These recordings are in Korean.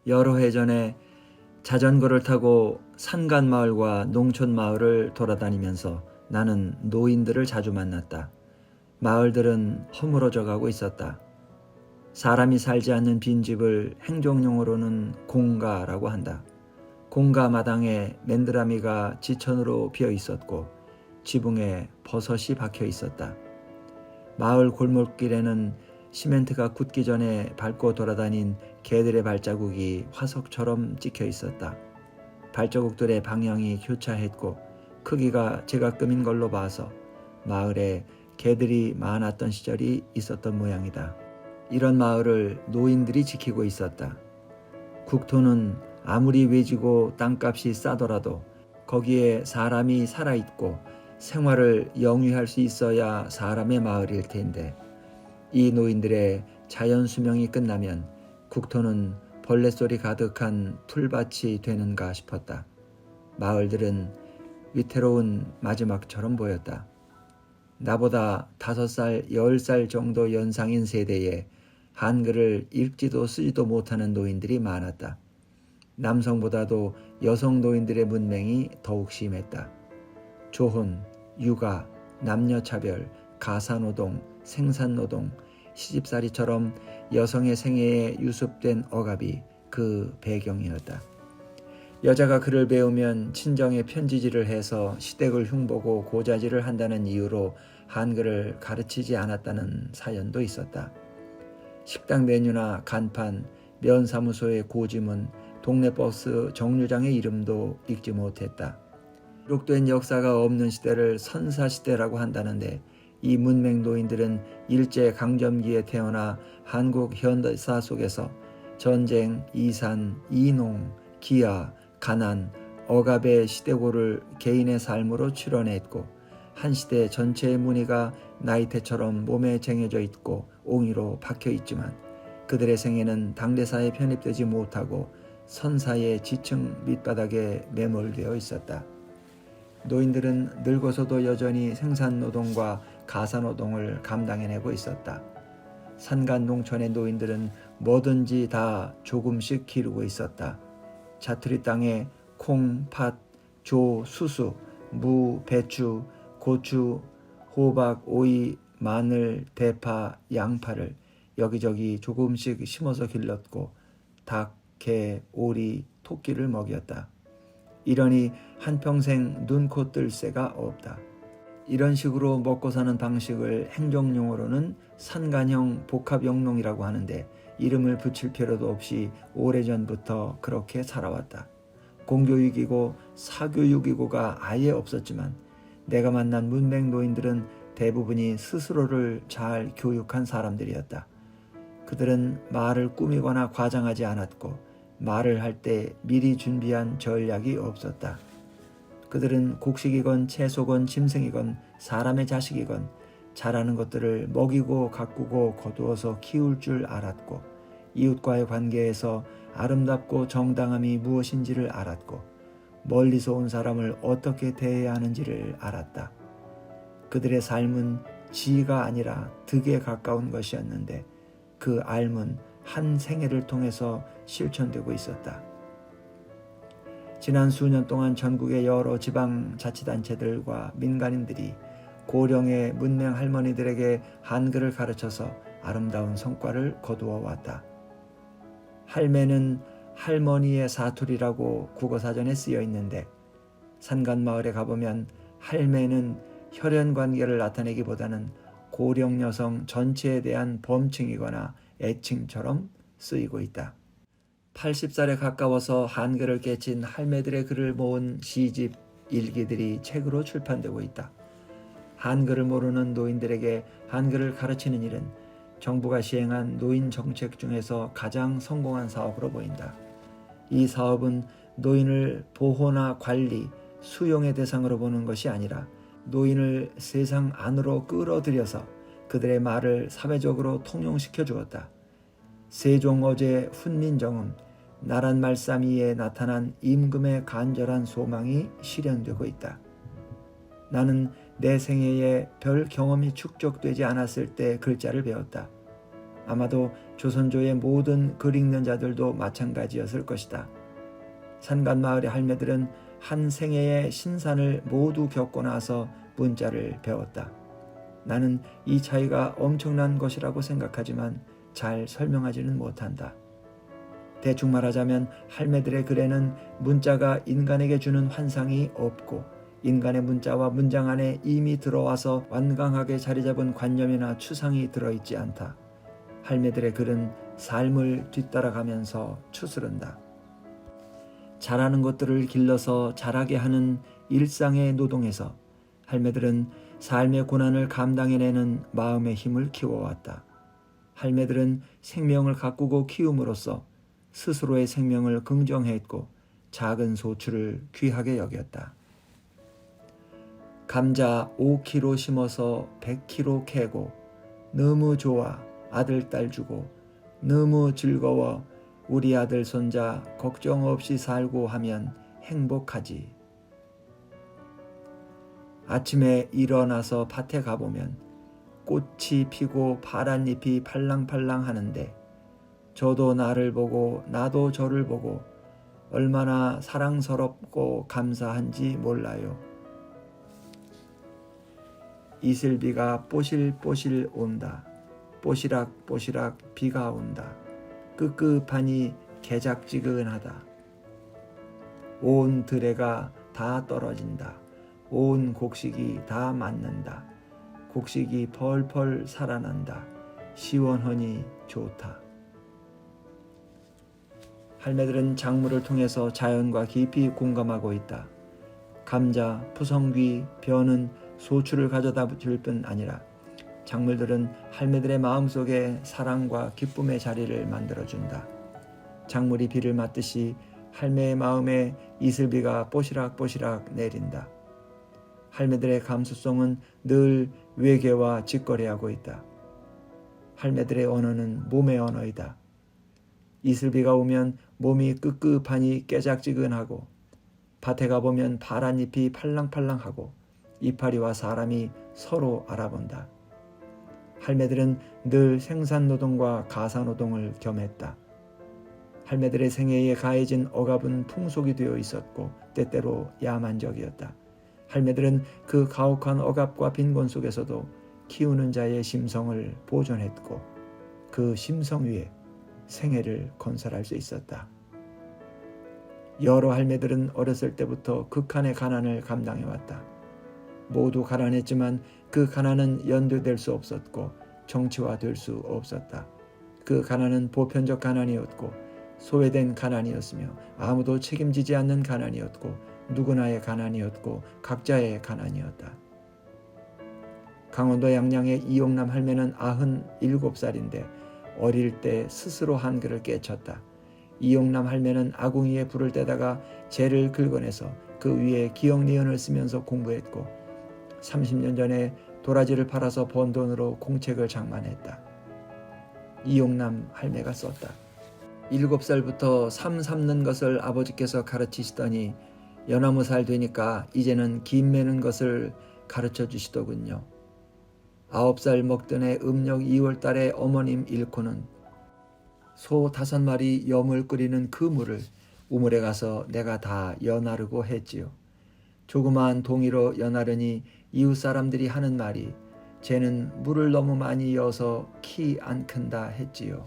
여러 해 전에 자전거를 타고 산간마을과 농촌마을을 돌아다니면서 나는 노인들을 자주 만났다. 마을들은 허물어져 가고 있었다. 사람이 살지 않는 빈집을 행정용어로는 공가라고 한다. 공가 마당에 맨드라미가 지천으로 비어 있었고 지붕에 버섯이 박혀 있었다. 마을 골목길에는 시멘트가 굳기 전에 밟고 돌아다닌 개들의 발자국이 화석처럼 찍혀 있었다. 발자국들의 방향이 교차했고 크기가 제각금인 걸로 봐서 마을에 개들이 많았던 시절이 있었던 모양이다. 이런 마을을 노인들이 지키고 있었다. 국토는 아무리 외지고 땅값이 싸더라도 거기에 사람이 살아있고 생활을 영위할 수 있어야 사람의 마을일 텐데 이 노인들의 자연 수명이 끝나면 국토는 벌레소리 가득한 풀밭이 되는가 싶었다. 마을들은 위태로운 마지막처럼 보였다. 나보다 5살, 10살 정도 연상인 세대에 한글을 읽지도 쓰지도 못하는 노인들이 많았다. 남성보다도 여성 노인들의 문맹이 더욱 심했다. 조혼, 육아, 남녀차별, 가사노동, 생산노동, 시집살이처럼 여성의 생애에 유습된 억압이 그 배경이었다. 여자가 글을 배우면 친정에 편지질을 해서 시댁을 흉보고 고자질을 한다는 이유로 한글을 가르치지 않았다는 사연도 있었다. 식당 메뉴나 간판, 면사무소의 고지문, 동네 버스 정류장의 이름도 읽지 못했다. 기록된 역사가 없는 시대를 선사시대라고 한다는데 이 문맹 노인들은 일제강점기에 태어나 한국 현대사 속에서 전쟁, 이산, 이농, 기아, 가난, 억압의 시대고를 개인의 삶으로 출연했고 한 시대 전체의 무늬가 나이테처럼 몸에 쟁여져 있고 옹이로 박혀 있지만 그들의 생애는 당대사에 편입되지 못하고 선사의 지층 밑바닥에 매몰되어 있었다. 노인들은 늙어서도 여전히 생산노동과 가사노동을 감당해내고 있었다. 산간 농촌의 노인들은 뭐든지 다 조금씩 기르고 있었다. 자투리 땅에 콩, 팥, 조, 수수, 무, 배추, 고추, 호박, 오이, 마늘, 대파, 양파를 여기저기 조금씩 심어서 길렀고 닭, 개, 오리, 토끼를 먹였다. 이러니 한평생 눈코 뜰 새가 없다. 이런 식으로 먹고 사는 방식을 행정용어로는 산간형 복합영농이라고 하는데 이름을 붙일 필요도 없이 오래전부터 그렇게 살아왔다. 공교육이고 사교육이고가 아예 없었지만 내가 만난 문맹 노인들은 대부분이 스스로를 잘 교육한 사람들이었다. 그들은 말을 꾸미거나 과장하지 않았고 말을 할 때 미리 준비한 전략이 없었다. 그들은 곡식이건 채소건 짐승이건 사람의 자식이건 자라는 것들을 먹이고 가꾸고 거두어서 키울 줄 알았고 이웃과의 관계에서 아름답고 정당함이 무엇인지를 알았고 멀리서 온 사람을 어떻게 대해야 하는지를 알았다. 그들의 삶은 지가 아니라 득에 가까운 것이었는데 그 알문 한 생애를 통해서 실천되고 있었다. 지난 수년 동안 전국의 여러 지방자치단체들과 민간인들이 고령의 문맹 할머니들에게 한글을 가르쳐서 아름다운 성과를 거두어 왔다. 할매는 할머니의 사투리라고 국어사전에 쓰여 있는데 산간마을에 가보면 할매는 혈연관계를 나타내기보다는 고령 여성 전체에 대한 범칭이거나 애칭처럼 쓰이고 있다. 80살에 가까워서 한글을 깨친 할매들의 글을 모은 시집, 일기들이 책으로 출판되고 있다. 한글을 모르는 노인들에게 한글을 가르치는 일은 정부가 시행한 노인 정책 중에서 가장 성공한 사업으로 보인다. 이 사업은 노인을 보호나 관리, 수용의 대상으로 보는 것이 아니라 노인을 세상 안으로 끌어들여서 그들의 말을 사회적으로 통용시켜 주었다. 세종어제 훈민정음, 나란 말싸미에 나타난 임금의 간절한 소망이 실현되고 있다. 나는 내 생애에 별 경험이 축적되지 않았을 때 글자를 배웠다. 아마도 조선조의 모든 글 읽는 자들도 마찬가지였을 것이다. 산간마을의 할매들은 한 생애의 신산을 모두 겪고 나서 문자를 배웠다. 나는 이 차이가 엄청난 것이라고 생각하지만 잘 설명하지는 못한다. 대충 말하자면 할매들의 글에는 문자가 인간에게 주는 환상이 없고 인간의 문자와 문장 안에 이미 들어와서 완강하게 자리잡은 관념이나 추상이 들어있지 않다. 할매들의 글은 삶을 뒤따라가면서 추스른다. 잘하는 것들을 길러서 잘하게 하는 일상의 노동에서 할매들은 삶의 고난을 감당해내는 마음의 힘을 키워왔다. 할매들은 생명을 가꾸고 키움으로써 스스로의 생명을 긍정했고 작은 소출을 귀하게 여겼다. 감자 5kg 심어서 100kg 캐고 너무 좋아 아들 딸 주고 너무 즐거워 우리 아들 손자 걱정 없이 살고 하면 행복하지. 아침에 일어나서 밭에 가보면 꽃이 피고 파란 잎이 팔랑팔랑 하는데 저도 나를 보고 나도 저를 보고 얼마나 사랑스럽고 감사한지 몰라요. 이슬비가 뽀실뽀실 온다. 뽀시락뽀시락 비가 온다. 끄끄하니 개작지근하다. 온 들에가 다 떨어진다. 온 곡식이 다 맞는다. 곡식이 펄펄 살아난다. 시원하니 좋다. 할매들은 작물을 통해서 자연과 깊이 공감하고 있다. 감자, 푸성귀, 벼는 소출을 가져다 줄 뿐 아니라 작물들은 할매들의 마음속에 사랑과 기쁨의 자리를 만들어준다. 작물이 비를 맞듯이 할매의 마음에 이슬비가 뽀시락뽀시락 내린다. 할매들의 감수성은 늘 외계와 직거래하고 있다. 할매들의 언어는 몸의 언어이다. 이슬비가 오면 몸이 끄끄하니 깨작지근하고 밭에 가보면 파란 잎이 팔랑팔랑하고 이파리와 사람이 서로 알아본다. 할매들은 늘 생산노동과 가사노동을 겸했다. 할매들의 생애에 가해진 억압은 풍속이 되어 있었고 때때로 야만적이었다. 할매들은 그 가혹한 억압과 빈곤 속에서도 키우는 자의 심성을 보존했고 그 심성 위에 생애를 건설할 수 있었다. 여러 할매들은 어렸을 때부터 극한의 가난을 감당해왔다. 모두 가난했지만 그 가난은 연대될 수 없었고 정치화될 수 없었다. 그 가난은 보편적 가난이었고 소외된 가난이었으며 아무도 책임지지 않는 가난이었고 누구나의 가난이었고 각자의 가난이었다. 강원도 양양의 이용남 할매는 97살인데 어릴 때 스스로 한글을 깨쳤다. 이용남 할매는 아궁이에 불을 떼다가 재를 긁어내서 그 위에 기억니은을 쓰면서 공부했고 30년 전에 도라지를 팔아서 번 돈으로 공책을 장만했다. 이용남 할매가 썼다. 7살부터 삶 삶는 것을 아버지께서 가르치시더니 연하무 살 되니까 이제는 김 매는 것을 가르쳐 주시더군요. 9살 먹던 해 음력 2월 달에 어머님 잃고는 소 5마리 염을 끓이는 그 물을 우물에 가서 내가 다 연하르고 했지요. 조그마한 동이로 연하르니 이웃 사람들이 하는 말이 쟤는 물을 너무 많이 여서 키 안 큰다 했지요.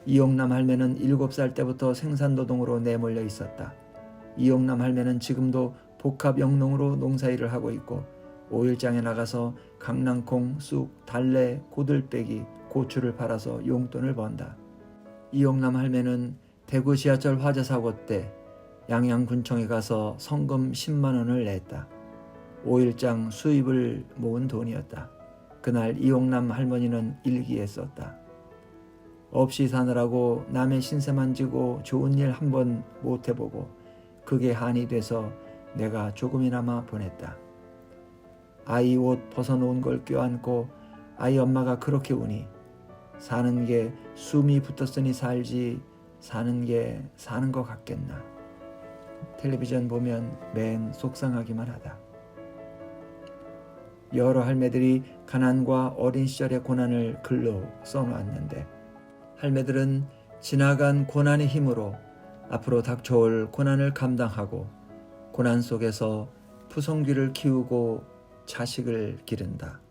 이용남 할매는 7살 때부터 생산노동으로 내몰려 있었다. 이용남 할매는 지금도 복합영농으로 농사일을 하고 있고 5일장에 나가서 강낭콩, 쑥, 달래, 고들빼기, 고추를 팔아서 용돈을 번다. 이용남 할매는 대구 지하철 화재 사고 때 양양군청에 가서 성금 10만 원을 냈다. 5일장 수입을 모은 돈이었다. 그날 이용남 할머니는 일기에 썼다. 없이 사느라고 남의 신세만 지고 좋은 일 한번 못 해보고 그게 한이 돼서 내가 조금이나마 보냈다. 아이 옷 벗어놓은 걸 껴안고 아이 엄마가 그렇게 우니 사는 게 숨이 붙었으니 살지 사는 게 사는 것 같겠나. 텔레비전 보면 맨 속상하기만 하다. 여러 할매들이 가난과 어린 시절의 고난을 글로 써놓았는데 할매들은 지나간 고난의 힘으로 앞으로 닥쳐올 고난을 감당하고 고난 속에서 푸성귀를 키우고 자식을 기른다.